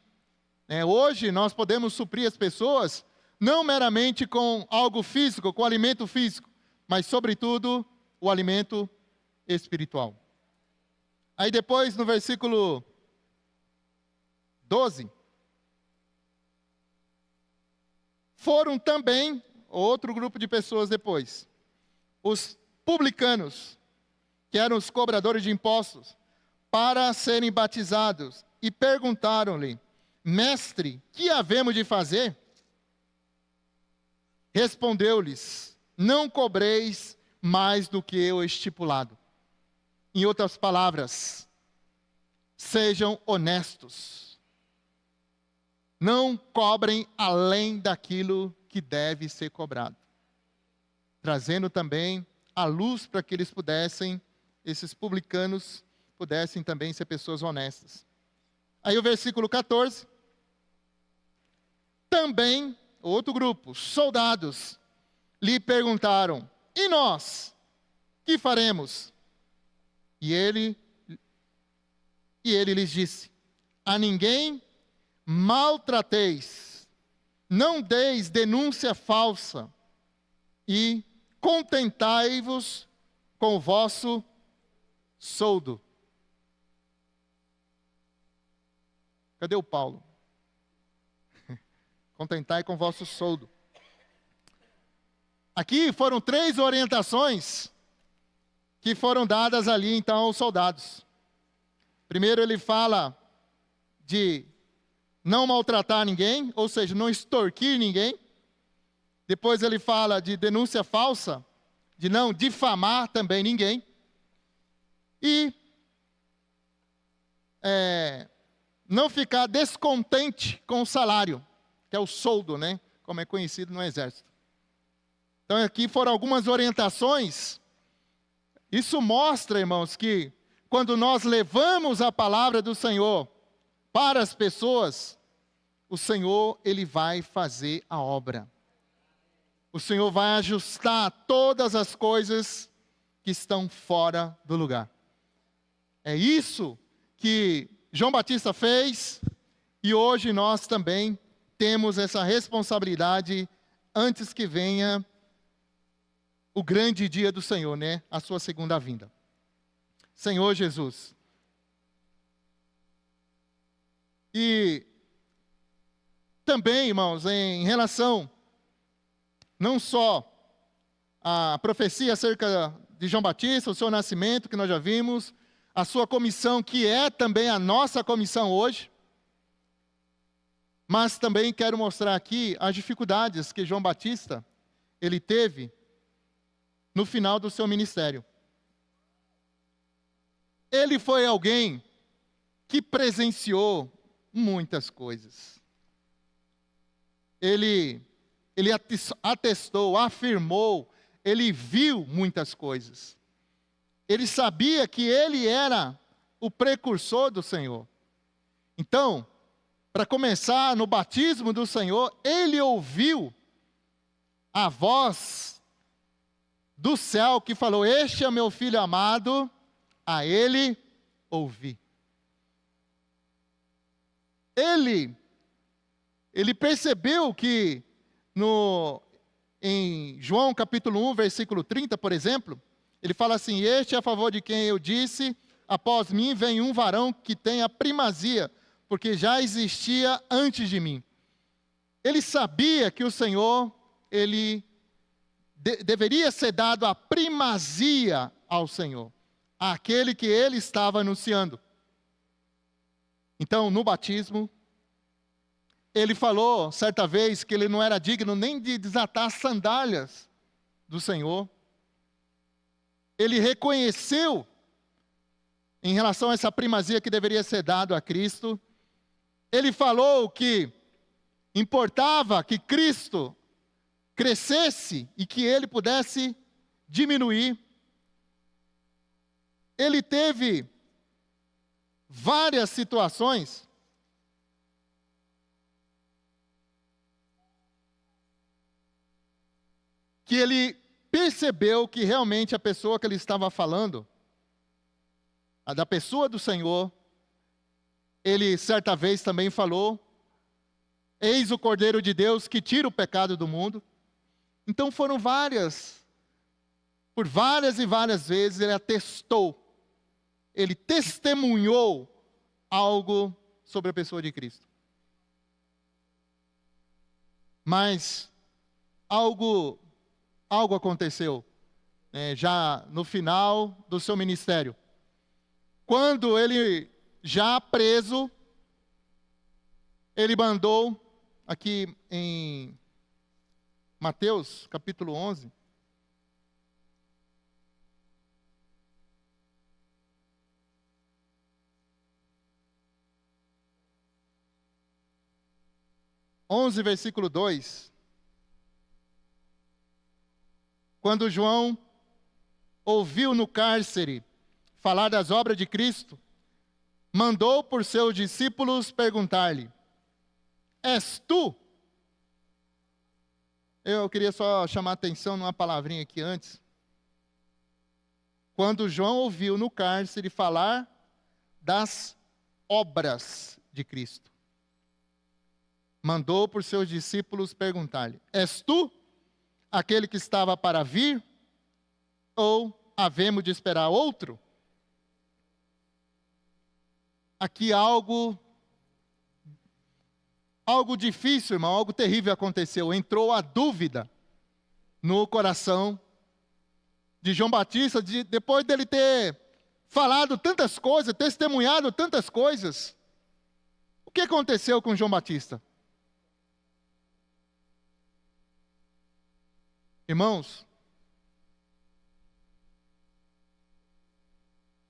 Hoje nós podemos suprir as pessoas não meramente com algo físico, com alimento físico, mas sobretudo o alimento espiritual. Aí depois no versículo 12, foram também, outro grupo de pessoas depois, os publicanos, que eram os cobradores de impostos, para serem batizados, e perguntaram-lhe: mestre, que havemos de fazer? Respondeu-lhes: não cobreis mais do que o estipulado. Em outras palavras, sejam honestos. Não cobrem além daquilo que deve ser cobrado. Trazendo também a luz para que eles pudessem, esses publicanos, pudessem também ser pessoas honestas. Aí o versículo 14. Também, outro grupo, soldados, lhe perguntaram: e nós? Que faremos? E ele lhes disse: a ninguém maltrateis, não deis denúncia falsa, e contentai-vos com o vosso soldo. Cadê o Paulo? Contentai com o vosso soldo. Aqui foram 3 orientações que foram dadas ali então aos soldados. Primeiro ele fala de não maltratar ninguém, ou seja, não extorquir ninguém. Depois ele fala de denúncia falsa, de não difamar também ninguém. E não ficar descontente com o salário, que é o soldo, né? Como é conhecido no exército. Então aqui foram algumas orientações. Isso mostra, irmãos, que quando nós levamos a palavra do Senhor para as pessoas, o Senhor, Ele vai fazer a obra. O Senhor vai ajustar todas as coisas que estão fora do lugar. É isso que João Batista fez, e hoje nós também temos essa responsabilidade antes que venha o grande dia do Senhor, né? A sua segunda vinda. Senhor Jesus. E também, irmãos, em relação não só à profecia acerca de João Batista, o seu nascimento, que nós já vimos, a sua comissão, que é também a nossa comissão hoje, mas também quero mostrar aqui as dificuldades que João Batista, ele teve no final do seu ministério. Ele foi alguém que presenciou muitas coisas. Ele atestou, afirmou, ele viu muitas coisas. Ele sabia que ele era o precursor do Senhor. Então, para começar, no batismo do Senhor, ele ouviu a voz do céu que falou: este é meu filho amado, a ele ouvi. Ele percebeu que em João capítulo 1, versículo 30, por exemplo, ele fala assim: este é a favor de quem eu disse, após mim vem um varão que tem a primazia, porque já existia antes de mim. Ele sabia que o Senhor, ele deveria ser dado a primazia ao Senhor, àquele que ele estava anunciando. Então, no batismo, ele falou certa vez que ele não era digno nem de desatar as sandálias do Senhor. Ele reconheceu, em relação a essa primazia que deveria ser dado a Cristo, ele falou que importava que Cristo crescesse e que ele pudesse diminuir. Ele teve várias situações que ele percebeu que realmente a pessoa que ele estava falando, a da pessoa do Senhor, ele certa vez também falou: eis o Cordeiro de Deus que tira o pecado do mundo. Então foram por várias e várias vezes ele atestou, ele testemunhou algo sobre a pessoa de Cristo. Mas algo aconteceu, já no final do seu ministério. Quando ele, já preso, ele mandou, aqui em Mateus, capítulo 11, versículo 2, quando João ouviu no cárcere falar das obras de Cristo, mandou por seus discípulos perguntar-lhe: és tu? Eu queria só chamar a atenção numa palavrinha aqui antes. Quando João ouviu no cárcere falar das obras de Cristo, mandou por seus discípulos perguntar-lhe: és tu aquele que estava para vir? Ou havemos de esperar outro? Aqui algo difícil, irmão, algo terrível aconteceu. Entrou a dúvida no coração de João Batista, depois dele ter falado tantas coisas, testemunhado tantas coisas. O que aconteceu com João Batista? Irmãos,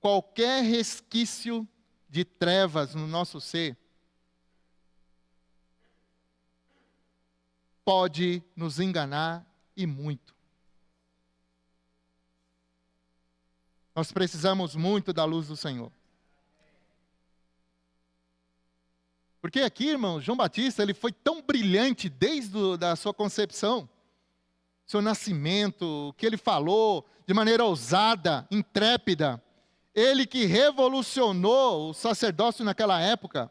qualquer resquício de trevas no nosso ser pode nos enganar e muito. Nós precisamos muito da luz do Senhor. Porque aqui, irmão, João Batista, ele foi tão brilhante desde a sua concepção, seu nascimento, o que ele falou de maneira ousada, intrépida. Ele que revolucionou o sacerdócio naquela época,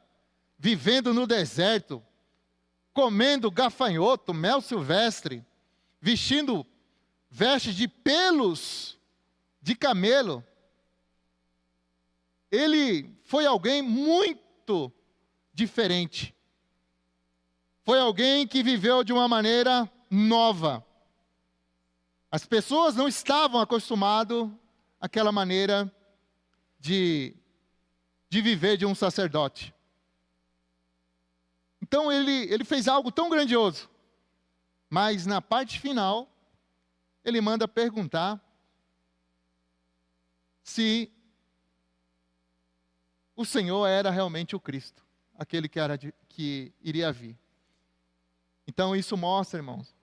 vivendo no deserto, comendo gafanhoto, mel silvestre, vestindo vestes de pelos de camelo. Ele foi alguém muito diferente. Foi alguém que viveu de uma maneira nova. As pessoas não estavam acostumadas àquela maneira de viver de um sacerdote. Então ele fez algo tão grandioso. Mas na parte final, ele manda perguntar se o Senhor era realmente o Cristo, aquele que iria vir. Então isso mostra, irmãos,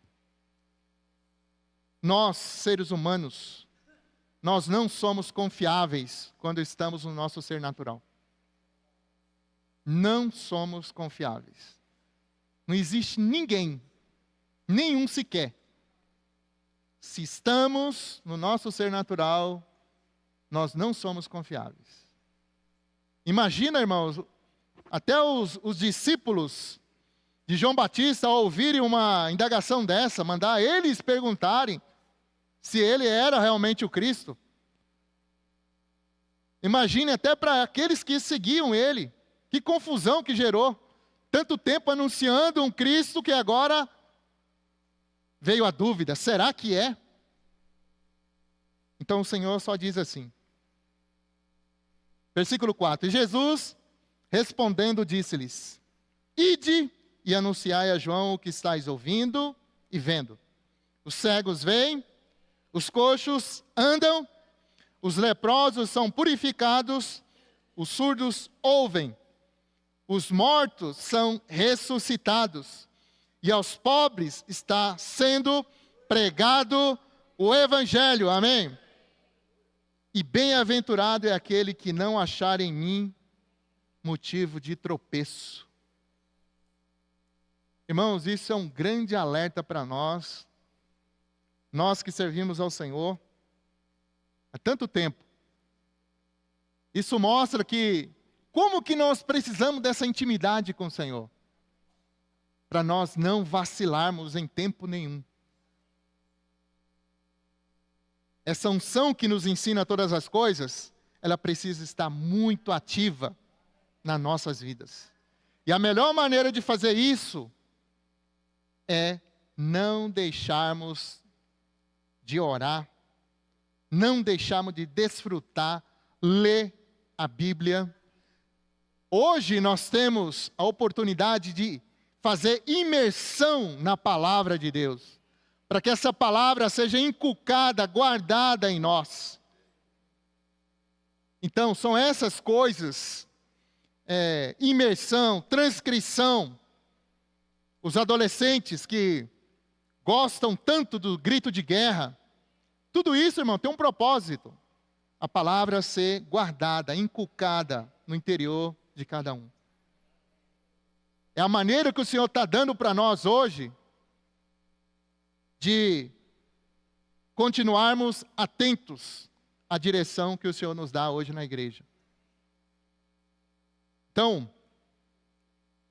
nós, seres humanos, nós não somos confiáveis quando estamos no nosso ser natural. Não somos confiáveis. Não existe ninguém, nenhum sequer, se estamos no nosso ser natural, nós não somos confiáveis. Imagina, irmãos, até os discípulos de João Batista, ao ouvirem uma indagação dessa, mandar eles perguntarem se ele era realmente o Cristo. Imagine até para aqueles que seguiam ele, que confusão que gerou. Tanto tempo anunciando um Cristo que agora veio a dúvida, será que é? Então o Senhor só diz assim. Versículo 4, e Jesus respondendo disse-lhes, ide e anunciai a João o que estáis ouvindo e vendo. Os cegos veem, os coxos andam, os leprosos são purificados, os surdos ouvem, os mortos são ressuscitados, e aos pobres está sendo pregado o Evangelho. Amém? E bem-aventurado é aquele que não achar em mim motivo de tropeço. Irmãos, isso é um grande alerta para nós que servimos ao Senhor há tanto tempo. Isso mostra que, como que nós precisamos dessa intimidade com o Senhor? Para nós não vacilarmos em tempo nenhum. Essa unção que nos ensina todas as coisas, ela precisa estar muito ativa nas nossas vidas. E a melhor maneira de fazer isso é não deixarmos de orar, não deixarmos de desfrutar, ler a Bíblia. Hoje nós temos a oportunidade de fazer imersão na palavra de Deus, para que essa palavra seja inculcada, guardada em nós. Então, são essas coisas, imersão, transcrição. Os adolescentes que gostam tanto do grito de guerra, tudo isso, irmão, tem um propósito. A palavra ser guardada, inculcada no interior de cada um. É a maneira que o Senhor está dando para nós hoje de continuarmos atentos à direção que o Senhor nos dá hoje na igreja. Então,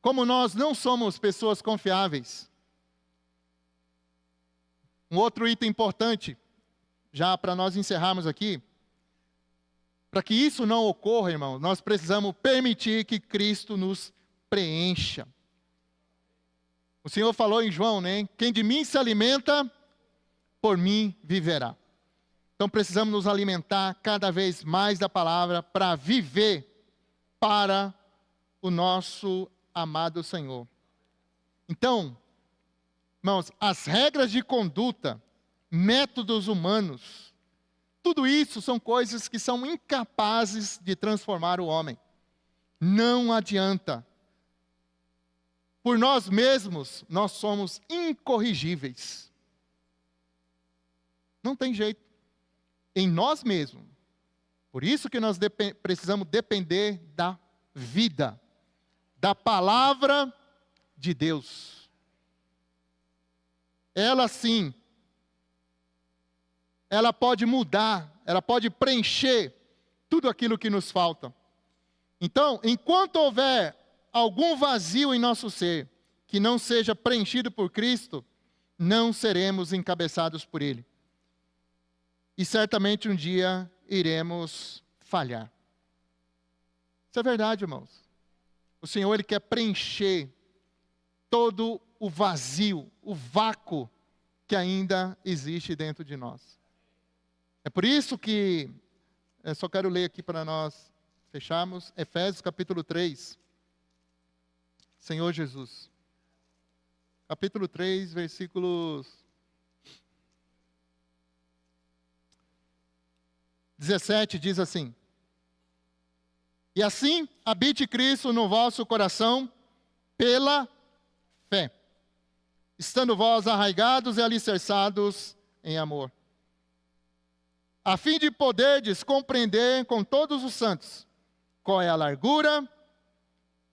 como nós não somos pessoas confiáveis, um outro item importante, já para nós encerrarmos aqui, para que isso não ocorra, irmão, nós precisamos permitir que Cristo nos preencha. O Senhor falou em João, né? Quem de mim se alimenta, por mim viverá. Então precisamos nos alimentar cada vez mais da palavra para viver para o nosso amado Senhor. Então, irmãos, as regras de conduta, métodos humanos, tudo isso são coisas que são incapazes de transformar o homem. Não adianta. Por nós mesmos, nós somos incorrigíveis. Não tem jeito. Em nós mesmos. Por isso que nós precisamos depender da vida, da palavra de Deus. Ela sim, ela pode mudar, ela pode preencher tudo aquilo que nos falta. Então, enquanto houver algum vazio em nosso ser que não seja preenchido por Cristo, não seremos encabeçados por Ele. E certamente um dia iremos falhar. Isso é verdade, irmãos. O Senhor, Ele quer preencher todo o vazio, o vácuo que ainda existe dentro de nós. É por isso que, eu só quero ler aqui para nós fecharmos, Efésios capítulo 3. Senhor Jesus. Capítulo 3, versículos 17, diz assim: E assim habite Cristo no vosso coração pela fé, estando vós arraigados e alicerçados em amor, a fim de poderdes compreender com todos os santos qual é a largura,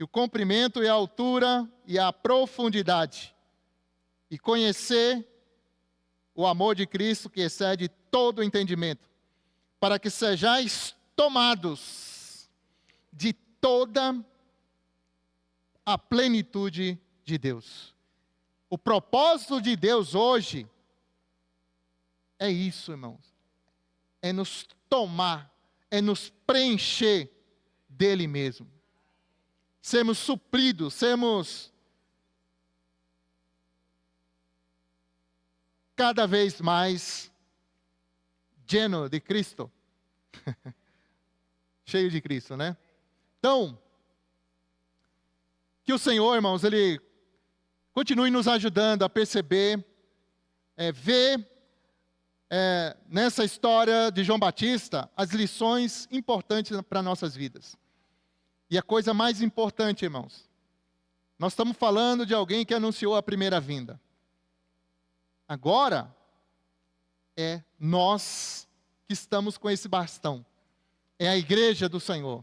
e o comprimento e a altura e a profundidade, e conhecer o amor de Cristo que excede todo o entendimento, para que sejais tomados de toda a plenitude de Deus. O propósito de Deus hoje é isso, irmãos. É nos tomar, é nos preencher dele mesmo. Sermos supridos, sermos cada vez mais lleno de Cristo. Cheio de Cristo, né? Então, que o Senhor, irmãos, Ele continue nos ajudando a perceber, ver nessa história de João Batista as lições importantes para nossas vidas. E a coisa mais importante, irmãos, nós estamos falando de alguém que anunciou a primeira vinda. Agora, é nós que estamos com esse bastão. É a igreja do Senhor.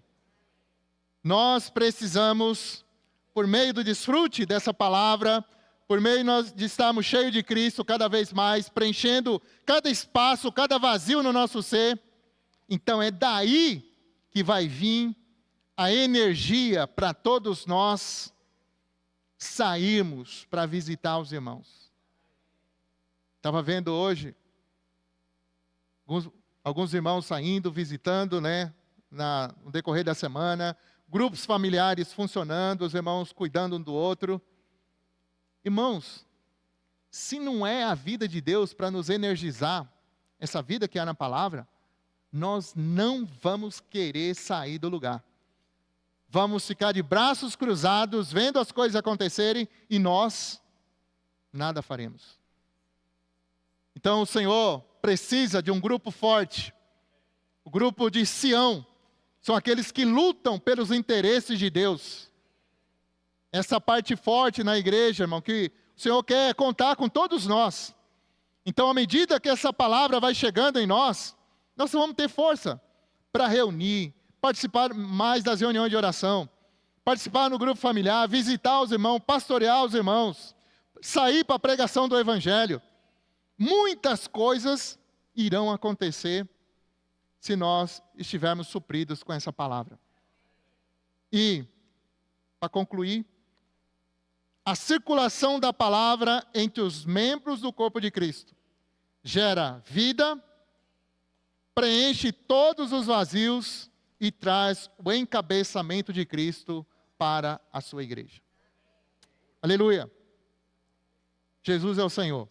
Nós precisamos, por meio do desfrute dessa palavra, por meio de estarmos cheios de Cristo cada vez mais, preenchendo cada espaço, cada vazio no nosso ser. Então é daí que vai vir a energia para todos nós sairmos para visitar os irmãos. Estava vendo hoje alguns irmãos saindo, visitando, né, no decorrer da semana, grupos familiares funcionando, os irmãos cuidando um do outro. Irmãos, se não é a vida de Deus para nos energizar, essa vida que há na palavra, nós não vamos querer sair do lugar. Vamos ficar de braços cruzados, vendo as coisas acontecerem, e nós nada faremos. Então o Senhor precisa de um grupo forte, o grupo de Sião, são aqueles que lutam pelos interesses de Deus. Essa parte forte na igreja, irmão, que o Senhor quer contar com todos nós. Então, à medida que essa palavra vai chegando em nós vamos ter força para reunir, participar mais das reuniões de oração, participar no grupo familiar, visitar os irmãos, pastorear os irmãos, sair para a pregação do Evangelho. Muitas coisas irão acontecer se nós estivermos supridos com essa palavra. E, para concluir, a circulação da palavra entre os membros do corpo de Cristo gera vida, preenche todos os vazios e traz o encabeçamento de Cristo para a sua igreja. Aleluia! Jesus é o Senhor.